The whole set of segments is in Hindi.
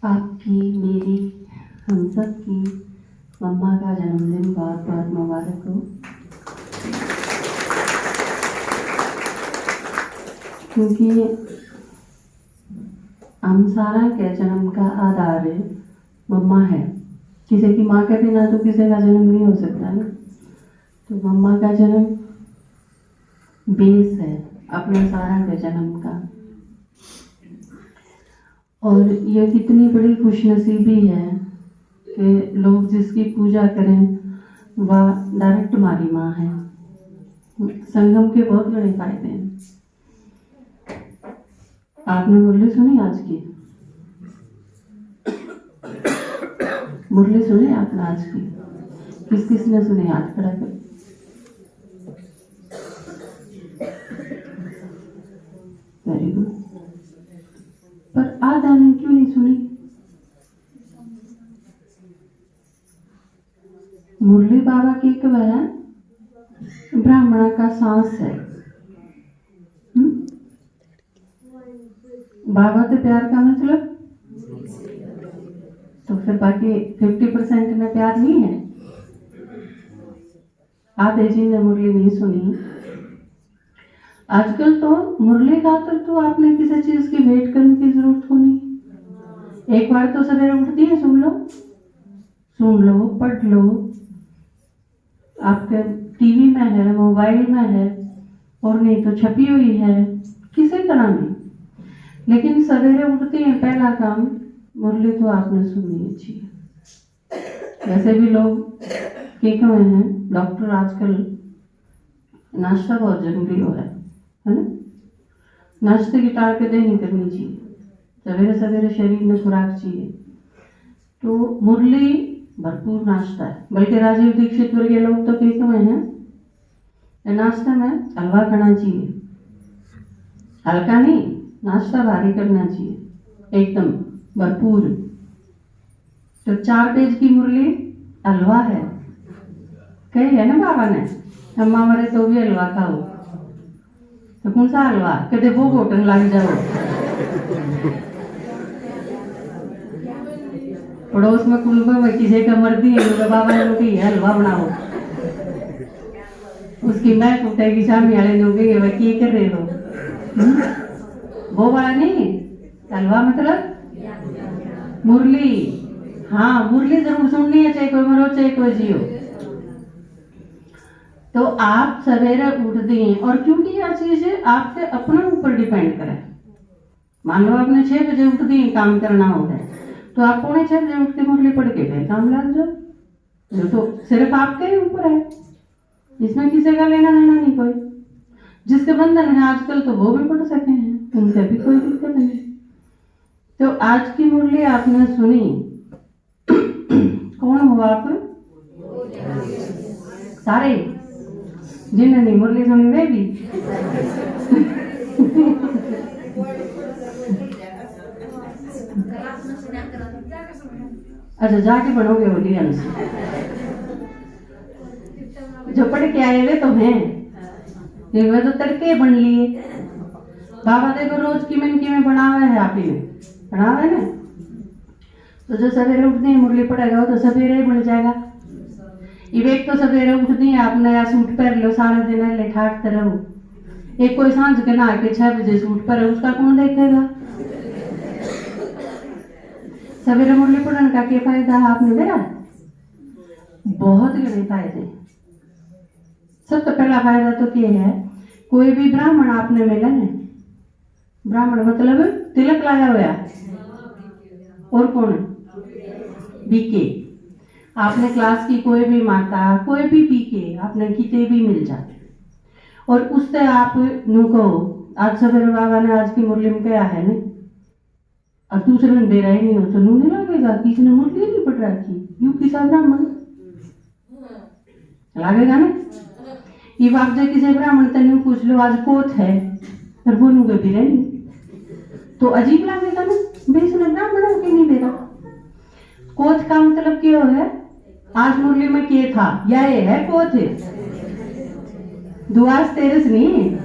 आपकी, मेरी, हम सब की मम्मा का जन्मदिन बहुत बहुत मुबारक हो। क्योंकि हम सारा के जन्म का आधार मम्मा है। किसी की माँ के बिना तो किसी का जन्म नहीं हो सकता ना। तो मम्मा का जन्म बेस है अपने सारा के जन्म का। और ये कितनी बड़ी खुशनसीबी है कि लोग जिसकी पूजा करें वह डायरेक्ट हमारी माँ है। संगम के बहुत बड़े फायदे हैं। आपने मुरली सुनी आज की? मुरली सुनी आपने आज की? किस किस ने सुनी? हाथ खड़ा कर। Very good. पर आधा ने क्यों नहीं सुनी? मुरली बाबा की एक वह ब्राह्मणा का सांस है। बाबा से प्यार का मतलब तो फिर बाकी 50% में प्यार नहीं है। आधे जी ने मुरली नहीं सुनी। आजकल तो मुरली खातर तो आपने किसी चीज की वेट करने की जरूरत हो नहीं। एक बार तो सवेरे उठती है, सुन लो, पढ़ लो। आपके टीवी में है, मोबाइल में है, और नहीं तो छपी हुई है, किसी तरह भी। लेकिन सवेरे उठते हैं पहला काम मुरली तो आपने सुननी चाहिए। वैसे भी लोग के हुए हैं, डॉक्टर आजकल नाश्ता बहुत जरूरी हो है ना। नाश्ते की टारगेट नहीं करनी चाहिए। सवेरे सवेरे शरीर में खुराक चाहिए। तो मुरली भरपूर नाश्ता है। बल्कि राजीव दीक्षित वर्गीय लोग तो कहे हुए हैं नाश्ते में हलवा खाना चाहिए। हल्का नहीं, नाश्ता भारी करना चाहिए, एकदम भरपूर। तो 4 पेज की मुरली हलवा है। कही है ना बाबा ने, अम्मा मरे तो भी हलवा खाओ। तो कौन सा हलवा? कहते वो घोटन लग जाओ। पड़ोस में कुल में किसी का मर्दी है, बाबा ने कही हलवा बनाओ। उसकी मैं उठेगी, शामी वाले लोग वह की कर रहे हो? वो वाला नहीं, हलवा मतलब मुरली। हाँ, मुरली जरूर सुननी है, चाहे कोई मरो चाहे कोई जियो। तो आप सवेरे उठते हैं, और क्योंकि यह चीज आपके अपने ऊपर डिपेंड करे। मान लो आपने 6 बजे उठते हैं, काम करना होता है, तो आप 6:45 बजे उठ के मुरली पढ़ के फिर काम लग जाओ। जो तो सिर्फ आपके ही ऊपर है, इसमें किसी का लेना देना नहीं। कोई जिसके बंधन है आजकल तो वो भी पढ़ सके हैं, उनसे भी कोई दिक्कत नहीं। तो आज की मुरली आपने सुनी। कौन हो आप? सारे जिन्होंने मुरली सुनी वे भी। अच्छा, जाके पढ़ोगे बोली जो पढ़ के आए हुए तो हैं, वे तो तड़के बन लिए। बाबा देखो रोज की में बनावा है, आप ही में बनावा है ना। तो जो सवेरे उठते हैं मुरली पड़ेगा वो तो सवेरे ही बन जाएगा। एक तो सवेरे उठती है, आप नया सूट पहन लो, सारा दिन ले ठाकते रहो। एक कोई सांझ के नहा के 6 बजे सूट पर, उसका कौन देखेगा? सवेरे मुरली पढ़ने का क्या फायदा है? आपने मेरा बहुत बड़े फायदे। सबसे पहला फायदा तो क्या है, कोई भी ब्राह्मण आपने मिला है, ब्राह्मण मतलब तिलक लाया हुआ, और कौन? बीके। आपने क्लास की कोई भी माता, कोई भी बीके आपने किते भी मिल जाते, और उससे आप नू कहो आज सवेरे बाबा ने आज की मुरली में क्या है ना, अब दूसरे दिन दे रहे नहीं हो तो नू नहीं लगेगा कि इसने मुरली नहीं पढ़ रखी, यू किसा ब्राह्मण लगेगा ना। ये बाप जो किसी ब्राह्मण तनु पूछ लो आज कोत है, फिर बोलूंगे भी नहीं तो अजीब लगेगा ना, इसने ब्राह्मण हो कि नहीं मेरा। कोत का मतलब क्या है? आज मुरली में क्या था, या ये है कोत है, दुआस तेरस नहीं।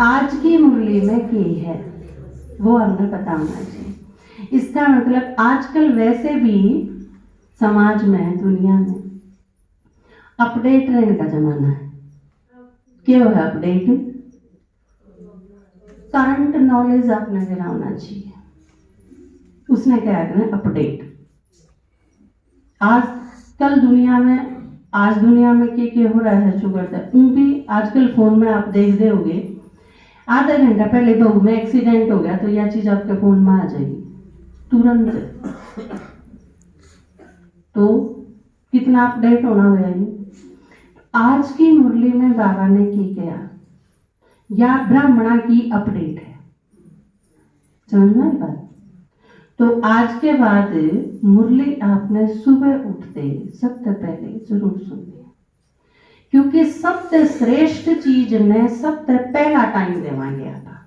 आज की मुरली में क्या है वो हमें पता होना चाहिए। इसका मतलब आजकल वैसे भी समाज में, दुनिया में अपडेट रहने का जमाना है। क्या है अपडेट? करंट नॉलेज आपने जरा होना चाहिए। उसने क्या करना? अपडेट। आजकल दुनिया में, आज दुनिया में क्या हो रहा है शुगर है उन भी आजकल फोन में आप देख रहे होगे। आधा घंटा पहले बहू में एक्सीडेंट हो गया तो यह चीज आपके फोन में आ जाएगी तुरंत। तो कितना अपडेट होना हुआ है। आज की मुरली में बाबा ने की किया या ब्राह्मणा की अपडेट है, समझ में आई बात? तो आज के बाद मुरली आपने सुबह उठते सबसे पहले जरूर सुननी है, क्योंकि सबसे श्रेष्ठ चीज ने सबसे पहला टाइम देवा गया था।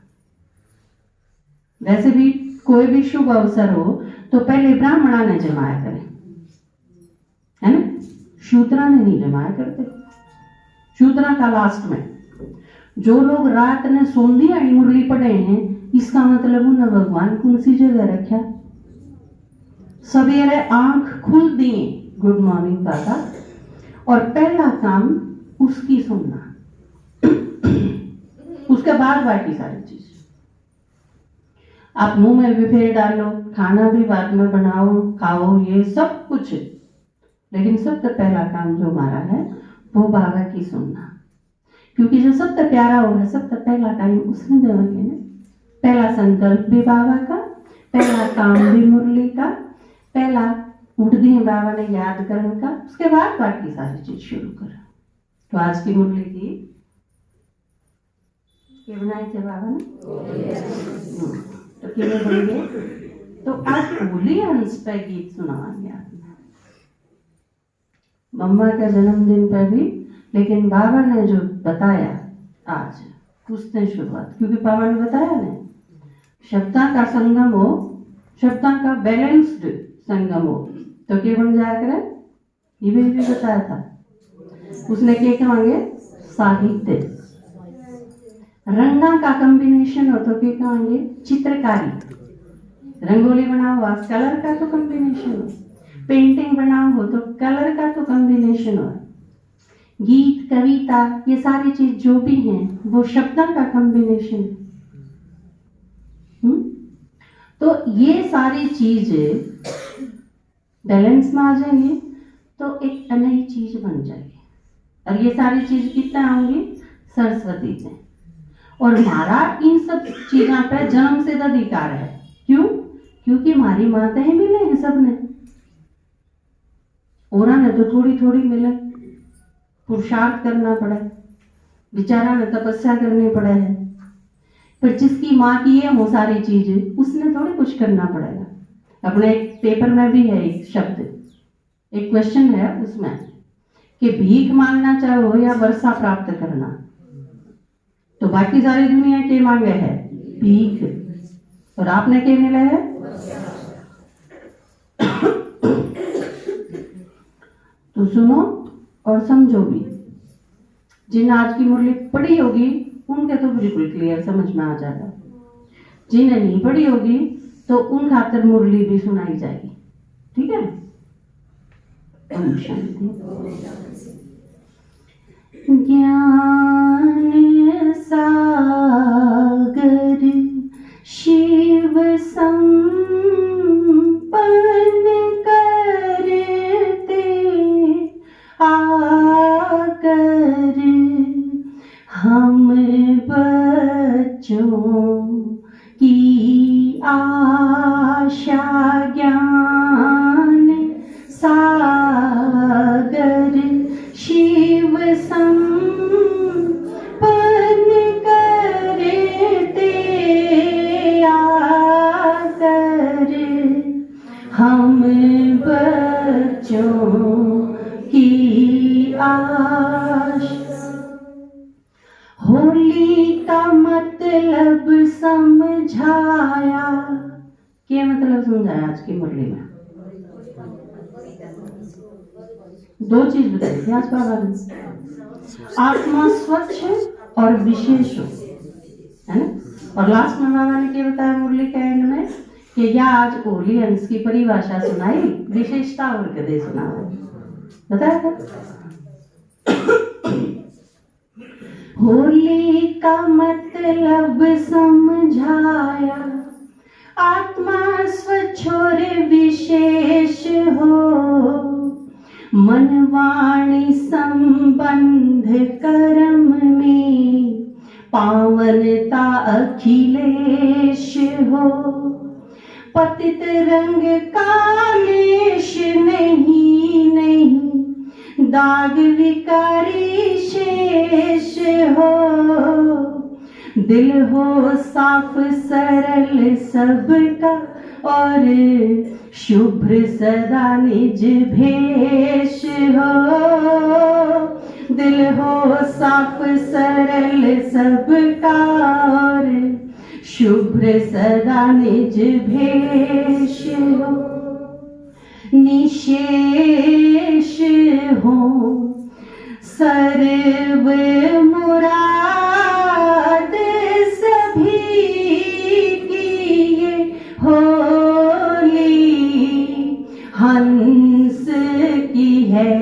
वैसे भी कोई भी शुभ अवसर हो तो पहले ब्राह्मणा ने जमाया करे, है ना? शूद्रा ने नहीं जमाया करते। शूद्रा का लास्ट में। जो लोग रात ने सोंधी आई मुरली पढ़े हैं, इसका मतलब उन्हें भगवान कौन सी जगह रखा। सवेरे आंख खुल दी, गुड मॉर्निंग दादा, और पहला काम उसकी सुनना, उसके बाद बाकी सारी चीज आप मुंह में भी फेर डालो, खाना भी बाद में बनाओ, खाओ, ये सब कुछ, लेकिन सबसे पहला काम जो हमारा है वो बाबा की सुनना, क्योंकि जो सबसे प्यारा होगा सबसे पहला टाइम उसने देंगे ना। पहला संकल्प भी बाबा का, पहला काम भी मुरली का, पहला उठ दिए बाबा ने याद करने का, उसके बाद बाकी सारी चीज शुरू कर। तो आज की मुरली की क्या बनाए थे बाबा ने? तो क्या बोलेंगे? तो आज होली हंस पे गीत सुनाएंगे आपने मम्मा के जन्मदिन पर भी, लेकिन बाबा ने जो बताया आज उसने शुरुआत, क्योंकि बाबा ने बताया ना शब्दा का संगम हो, शब्दा का बैलेंस्ड संगम हो तो क्या बन जाया करे। ये भी बताया था उसने। क्या कहेंगे? साहित्य। रंगा का कॉम्बिनेशन हो तो क्या कहेंगे? चित्रकारी। रंगोली बनाओ आज कलर का तो कॉम्बिनेशन हो, पेंटिंग बनाओ हो तो कलर का तो कॉम्बिनेशन हो, गीत कविता ये सारी चीज जो भी हैं वो शब्दों का कॉम्बिनेशन है। तो ये सारी चीज बैलेंस में आ जाएंगे तो एक नई चीज बन जाएगी। और ये सारी चीज कितना आऊंगी? सरस्वती से। और हमारा इन सब चीजों पे जन्म से अधिकार है। क्यों? क्योंकि हमारी माताएं मिले हैं सबने, और ने तो थोड़ी थोड़ी मिले, पुरुषार्थ करना पड़ा, बेचारा ने तपस्या करनी पड़े है। पर जिसकी माँ की है वो सारी चीज उसने थोड़ी कुछ करना पड़ेगा। अपने एक पेपर में भी है एक शब्द, एक क्वेश्चन है उसमें कि भीख मांगना चाहो या वर्षा प्राप्त करना, तो बाकी सारी दुनिया के मांगे है भीख, और आपने क्या मिला है? तो सुनो और समझो भी। जिन आज की मुरली पढ़ी होगी उनके तो बिल्कुल क्लियर समझ में आ जाएगा, जिन्हें नहीं पढ़ी होगी तो उन खातर मुरली भी सुनाई जाएगी। ठीक है? ओम शांति। ज्ञान सागर शिव संपन्न करते आकर हम बच्चों की आशा ज्ञान सागर शिव संपन्न करते आकर हम बच्चों की आशा। होली का मतलब समझाया। क्या मतलब समझाया आज की मुरली में? दो चीज बताई थी आज बाबा ने, आत्मा स्वच्छ और विशेष हो, है ना? और लास्ट में बाबा ने क्या बताया मुरली के एंड में कि या आज ओली अंश की परिभाषा सुनाई, विशेषता और कदे सुना बताया था। होली का मतलब समझाया, आत्मा स्वच्छ और विशेष हो, मन वाणी संबंध कर्म में पावनता अखिलेश हो। पतित रंग कालेश नहीं दाग विकारी शेष हो। दिल हो साफ सरल सबका और शुभ्र सदा निज भेष हो। दिल हो साफ सरल सबका और शुभ्र सदा निज भेष हो। निशेष हो सर्व मुराद सभी की ये होली हंस की है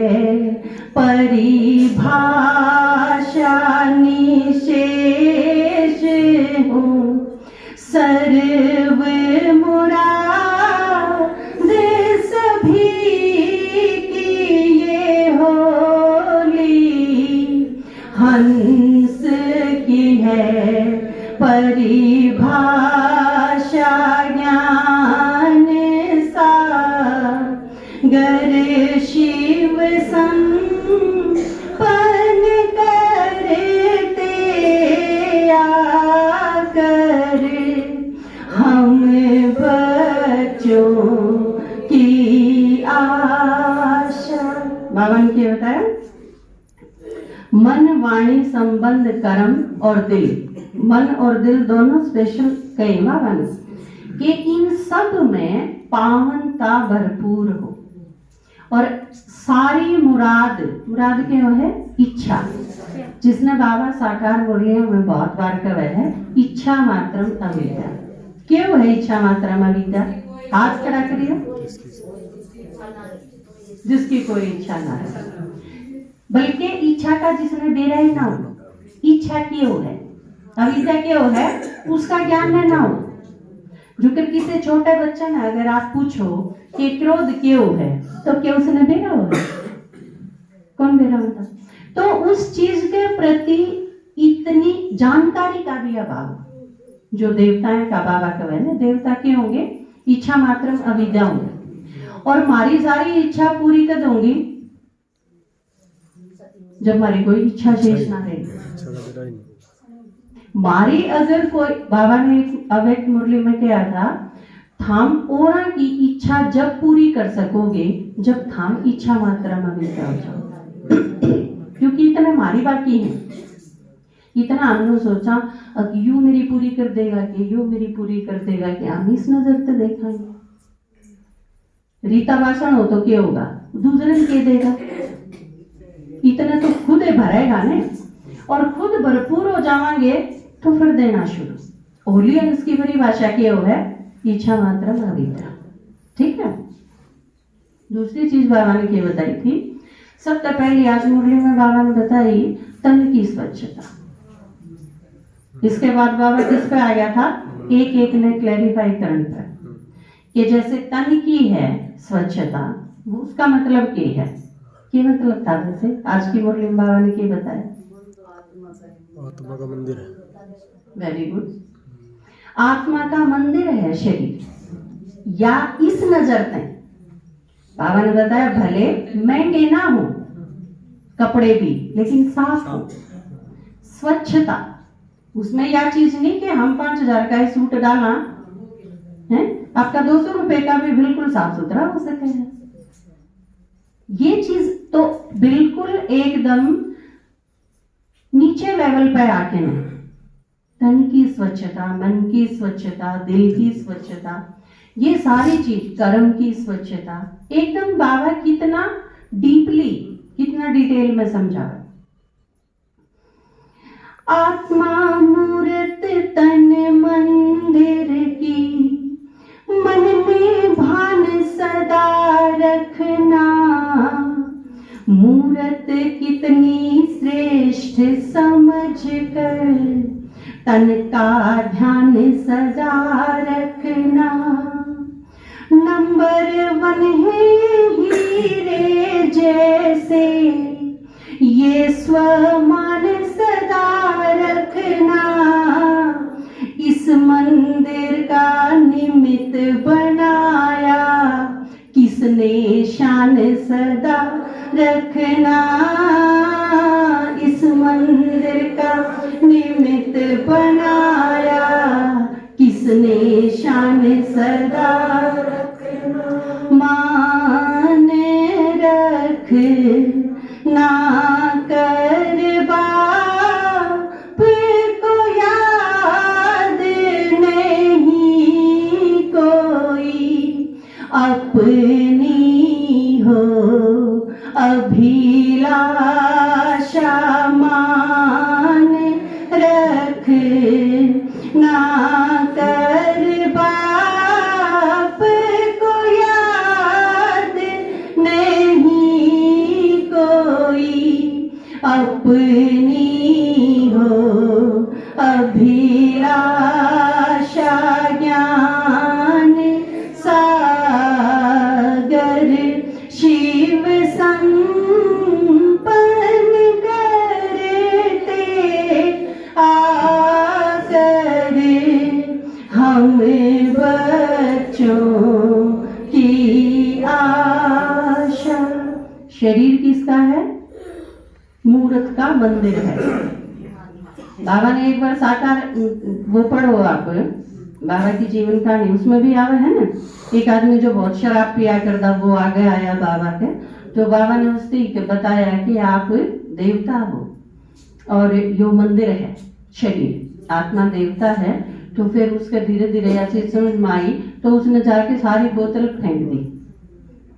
परिभाषा। निशेष हो सर्व मुराद सभी की ये होली हंस की है परिभाषा। ज्ञान सागर शिव संपन्न करते आकर हम बच्चों की आशा। बाबा ने क्या बताया? मन वाणी संबंध कर्म और दिल, मन और दिल दोनों स्पेशल कई बाबा ने कि इन सब में पावनता भरपूर हो और सारी मुराद, मुराद क्या है? इच्छा। जिसने बाबा साकार मुरलियों में बहुत बार कहा है इच्छा मात्रम अविद्या। क्यों है इच्छा मात्रम अविद्या? हाथ खड़ा करिए। जिसकी कोई इच्छा ना है, बल्कि इच्छा का जिसने बेरा ही ना हो। इच्छा क्यों है? अविद्या क्यों है? उसका ज्ञान में ना हो। जो कि किसी छोटे बच्चे ने अगर आप पूछो कि क्रोध क्यों है, तो क्या उसने बेरा होगा? कौन बेरा होता? तो उस चीज के प्रति इतनी जानकारी का भी अभाव। जो देवताएं का बाबा कहे ना, देवता के होंगे इच्छा मात्र अविद्या होंगे और हमारी सारी इच्छा पूरी कर दूंगी जब हमारी कोई इच्छा शेष ना रहेगी। मारी अगर कोई, बाबा ने अवैध मुरली में क्या था, थाम ओरा की इच्छा जब पूरी कर सकोगे जब थाम इच्छा मात्रा में अविद्या हो जाओ। क्योंकि इतना हमारी बाकी है, इतना हमने सोचा अब यू मेरी पूरी कर देगा कि यू मेरी पूरी कर देगा कि हम इस नजर से देखेंगे। रीता भाषण हो तो क्या होगा? दूसरे ने क्या देगा? इतना तो खुद भरेगा ने और खुद भरपूर हो जाएंगे तो फिर देना शुरू। होली अंश की परिभाषा क्या है? इच्छा मात्र अविद्या। ठीक है। दूसरी चीज बाबा ने क्या बताई थी? सबसे पहले आज मुरली में बाबा ने बताई तन की स्वच्छता। इसके बाद बाबा किस पे आ गया था? एक एक ने क्लैरिफाई करने पर कि जैसे तन की है स्वच्छता, उसका मतलब क्या है? क्या मतलब था? वैसे आज की मुरली में बाबा ने क्या बताया? आत्मा का मंदिर है। Very good. आत्मा का मंदिर है शरीर, या इस नजर से बाबा ने बताया भले महंगे ना हो कपड़े भी, लेकिन साफ हो। स्वच्छता, उसमें यह चीज नहीं कि हम 5,000 का सूट डाला है, आपका 200 रुपए का भी बिल्कुल साफ सुथरा हो सके है। ये चीज तो बिल्कुल एकदम नीचे लेवल पे आके नहीं। तन की स्वच्छता, मन की स्वच्छता, दिल की स्वच्छता, ये सारी चीज, कर्म की स्वच्छता, एकदम बाबा कितना डीपली, कितना डिटेल में समझा। आत्मा मूर्त तन मंदिर की मन में भान सदा रखना, मूरत कितनी श्रेष्ठ समझ कर तन का ध्यान सदा रखना। नंबर 1 है हीरे जैसे ये स्वमान सदा रखना। इस मंदिर का निमित्त बनाया किसने शान सदा रखना। इस मंदिर का निमित्त बनाया किसने शान सदा रखना। मान रख ना कर बाप को याद नहीं कोई, अपनी हो अभिलाषा मान रख ना कर बाप को याद नहीं कोई, अपनी हो अभिलाषा। ज्ञान सागर शिव संपन्न करते आकर हम बच्चों की आशा। शरीर किसका है? मूर्त का मंदिर है। बाबा ने एक बार साकार, वो पढ़ो आप बाबा की जीवन कहानी, उसमें भी आवा है ना, एक आदमी जो बहुत शराब पिया करता वो आगे आया बाबा के, तो बाबा ने उससे बताया कि आप देवता हो और यो मंदिर है, शरीर आत्मा देवता है। तो फिर उसके धीरे धीरे ऐसी समझ में आई, तो उसने जाके सारी बोतल फेंक दी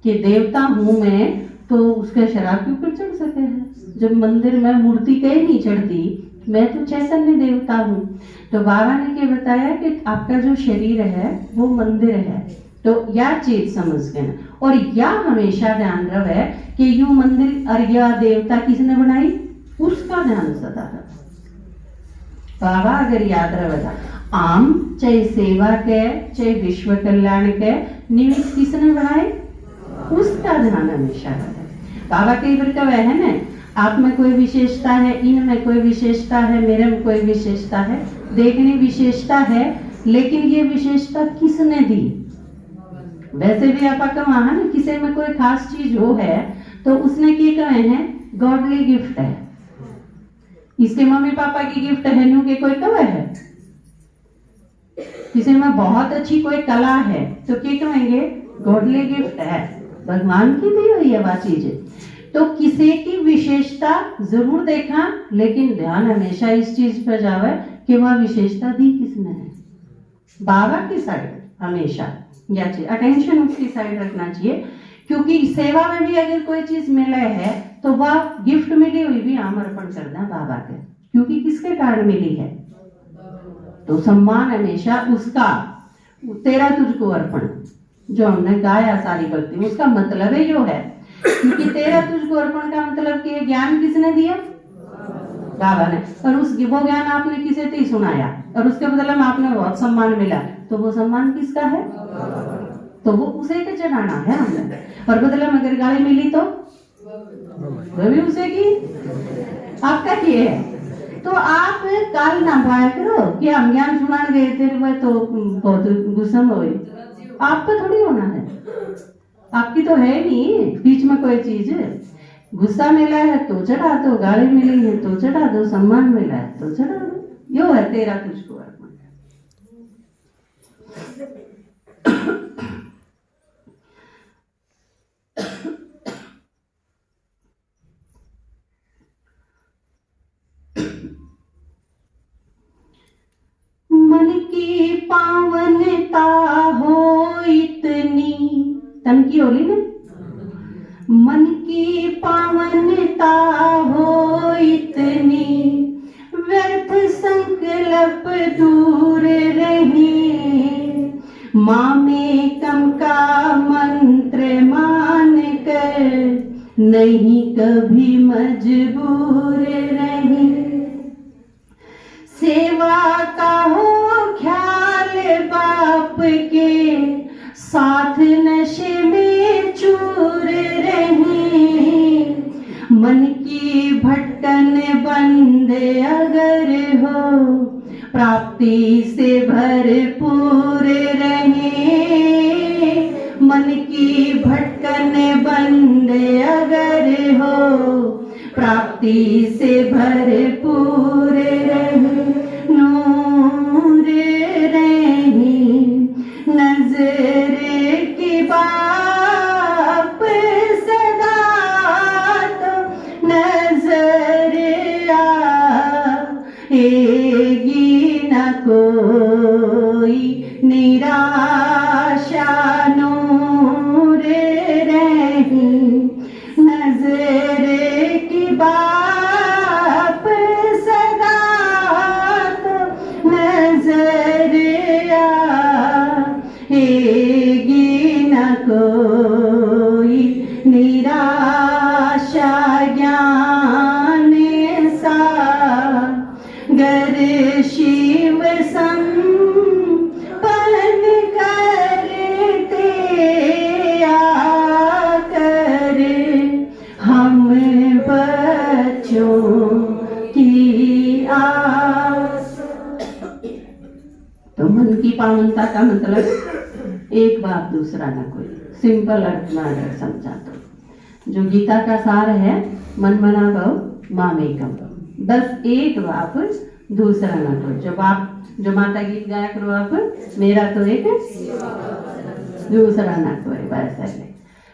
कि देवता हूं मैं, तो उसके शराब के ऊपर चढ़ सके है। जब मंदिर में मूर्ति कहीं नहीं चढ़ती, मैं तो चैतन्य देवता हूँ। तो बाबा ने क्या बताया कि आपका जो शरीर है वो मंदिर है। तो यह चीज समझ गए, और यह हमेशा ध्यान रहे कि यू मंदिर और यह देवता किसने बनाई, उसका ध्यान सदा रहे। बाबा अगर याद रहेगा, आम चाहे सेवा के चाहे विश्व कल्याण के निमित्त किसने बनाए, उसका ध्यान हमेशा रहे। बाबा कई बार का वह है ना, आप में कोई विशेषता है, इन में कोई विशेषता है, मेरे में कोई विशेषता है, देखने विशेषता है, लेकिन ये विशेषता किसने दी? वैसे भी आप कहा है ना, किसी में कोई खास चीज हो है तो उसने क्या कहे हैं, गॉडली गिफ्ट है। इसके मम्मी पापा की गिफ्ट है, नू के कोई कवे है। किसी में बहुत अच्छी कोई कला है तो क्या कहेंगे, गॉडली गिफ्ट है, भगवान की दी हुई है वह चीज। तो किसी की विशेषता जरूर देखा, लेकिन ध्यान हमेशा इस चीज पर जावे कि वह विशेषता दी किसने है। बाबा की साइड हमेशा या अटेंशन उसकी साइड रखना चाहिए, क्योंकि सेवा में भी अगर कोई चीज मिले है तो वह गिफ्ट मिली हुई भी हम अर्पण करना बाबा के, क्योंकि किसके कारण मिली है। तो सम्मान हमेशा उसका, तेरा तुझको अर्पण, जो हमने गाया सारी भक्ति, उसका मतलब है जो है, क्योंकि तेरा तुझको अर्पण का मतलब कि ज्ञान किसने दिया, बाबा ने, और उस वो ज्ञान आपने किसे थी सुनाया, और उसके बदले में आपने बहुत सम्मान मिला, तो वो सम्मान किसका है, तो वो उसे के चढ़ाना है हमने। और बदले में अगर गाली मिली तो वो भी उसे की, आपका किए है। तो आप काल ना भाया करो कि हम ज्ञान सुनाने गए थे वह तो बहुत गुस्सा में हुई, आप पे थोड़ी होना है, आपकी तो है नहीं बीच में कोई चीज। गुस्सा मिला है तो चढ़ा दो, गाली मिली है तो चढ़ा दो, सम्मान मिला है तो चढ़ा दो, यो है तेरा तुझको अर्पण। मन की पावनता हो इतनी, तन की होली ना, मन की पावनता हो इतनी, व्यर्थ संकल्प दूर रहे, माँ में नहीं कभी मजबूर रही। सेवा का हो ख्याल बाप के, साथ नशे में चूर रही। मन की भटकन बंद अगर हो, प्राप्ति से भरपूर रहे। मन की भटकन बंद अगर हो, प्राप्ति से भरपूर रहे। नूर रही नजर की बाप सदा, तो नजर आएगी न कोई निराशा। नूर रही नजर की बाप सदा, तो नजर आएगी न कोई निराशा। ज्ञान सागर शिव संपन्न करते आकर, हम बच्चों की आस। तो मन की पावनता का मतलब एक बाप दूसरा न कोई, सिंपल अर्थ में अगर समझा तो जो गीता का सार है, मन मना भव मामेकम, बस एक बाप दूसरा न कोई। जो बाप, जो माता गीत गाया करो आप, मेरा तो एक दूसरा न कोई, बस ऐसे।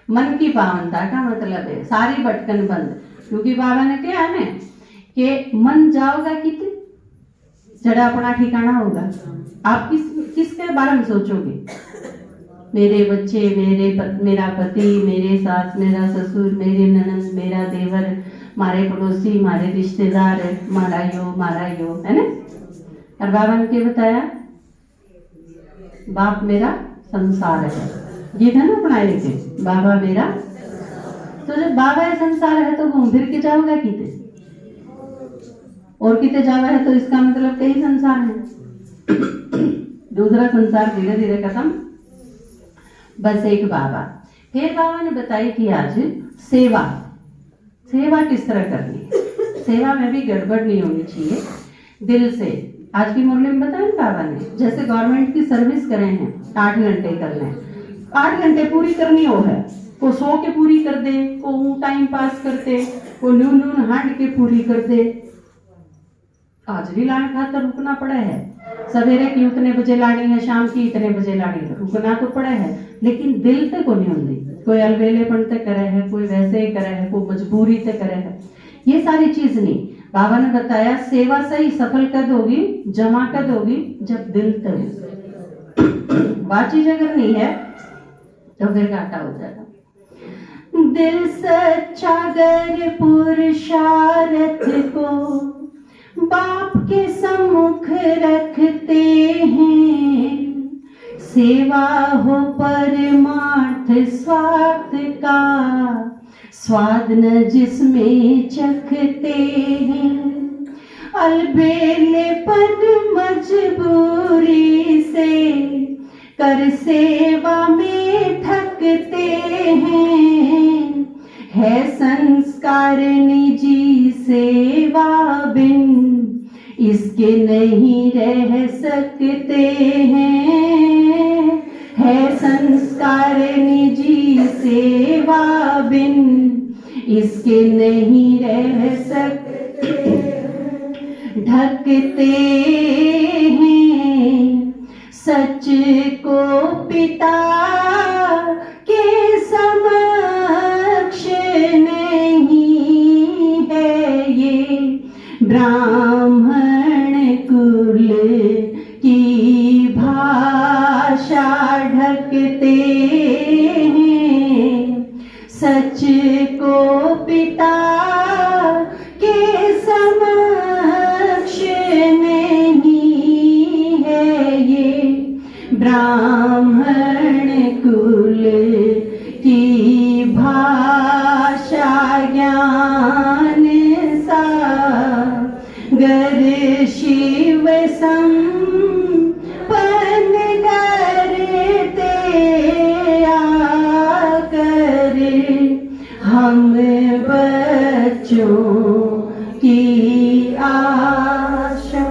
मन की पावनता का मतलब है सारी भटकन बंद, क्योंकि बाबा ने क्या है कि मन जाओगा कितने जड़ा अपना ठिकाना होगा। आप किसके बारे में सोचोगे? मेरे बच्चे, मेरा पति, मेरे सास, मेरा ससुर, मेरी ननद, मेरा देवर, मारे पड़ोसी, मारे रिश्तेदार, मारा यो, है ना। और बाबा ने क्या बताया? बाप मेरा संसार है, गीत है ना अपनाए थे, बाबा मेरा। तो जब बाबा है संसार है तो घूम फिर के जाओगा किते, और किते जावा है, तो इसका मतलब कई संसार है। दूसरा संसार धीरे धीरे खत्म, बस एक बाबा। फिर बाबा ने बताई कि आज सेवा किस तरह करनी है। सेवा में भी गड़बड़ नहीं होनी चाहिए, दिल से। आज की मुरली में बताया बाबा ने, जैसे गवर्नमेंट की सर्विस करे हैं, 8 घंटे करना है, 8 घंटे पूरी करनी हो है। को सो के पूरी कर दे, को टाइम पास करते, को नून हांड के पूरी कर दे। हाजरी लाने खातर रुकना पड़ा है, सवेरे की उतने बजे लानी है, शाम की इतने बजे लानी है, रुकना तो पड़ा है, लेकिन दिल तक को नहीं होती। कोई अलबेलेपन तक करे है, कोई वैसे ही करे है, कोई मजबूरी तक करे है, ये सारी चीज नहीं। बाबा ने बताया सेवा सही सफल कद होगी, जमा कद होगी जब दिल तक। बात चीज अगर नहीं है तो फिर घाटा हो जाएगा। दिल सच्चा गर पुरुषार्थ को बाप के सम्मुख रखते हैं, सेवा हो परमार्थ स्वार्थ का, स्वाद न जिसमें चखते हैं। अलबेले पद मजबूरी से कर सेवा में थकते हैं, है संस्कार निजी सेवा बिन इसके नहीं रह सकते हैं, है संस्कार निजी सेवा बिन इसके नहीं रह सकते। ढकते हैं सच को पिता के समक्ष नहीं है ये, ब्राह्मण कुल की भाषा ढकते हैं, सच को पिता के समक्ष नहीं है ये, ब्राह्मण कुल की भाषा बच्चों की आशा।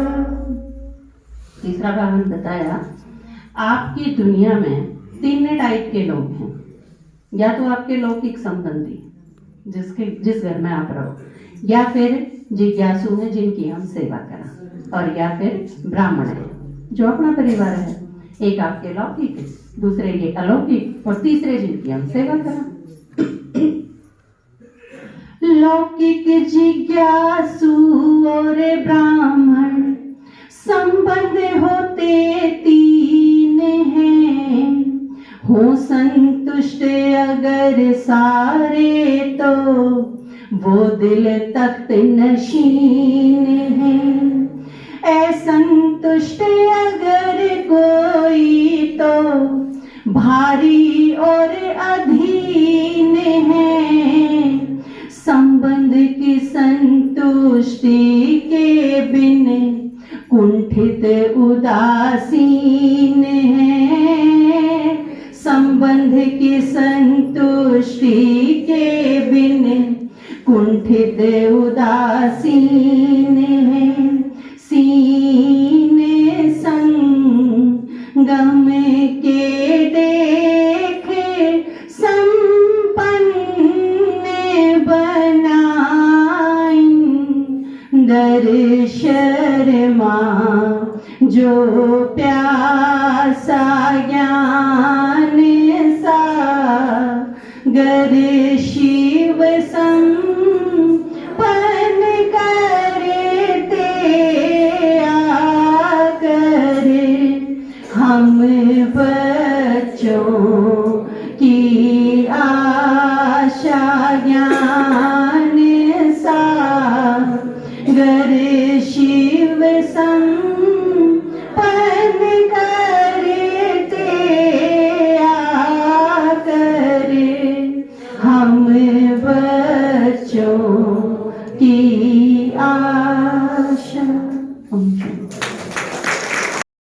तीसरा भाग ने बताया, आपकी दुनिया में 3 टाइप के लोग हैं। या तो आपके लौकिक संबंधी जिस घर में आप रहो, या फिर जिज्ञासु हैं जिनकी हम सेवा करें, और या फिर ब्राह्मण है जो अपना परिवार है। एक आपके लौकिक, दूसरे ये अलौकिक, और तीसरे जिनकी हम सेवा करें। लौकिक, जिज्ञासु और ब्राह्मण संबंध होते 3 हैं। हो संतुष्ट अगर सारे तो वो दिल तख्त नशीन है। असंतुष्ट अगर कोई तो भारी और अधीन है। संबंध की संतुष्टि के बिन कुंठित उदासीन है। संबंध की संतुष्टि के बिन कुंठित उदासीन है। सीने संगम के देखे संपन्न बनाई। दर शर्मा जो प्यासा ज्ञान सागर शिव संपन्न करते आकर। हम बच्चों की आशा ज्ञान सागर शिव संपन्न करते आकर। हम बच्चों की आशा।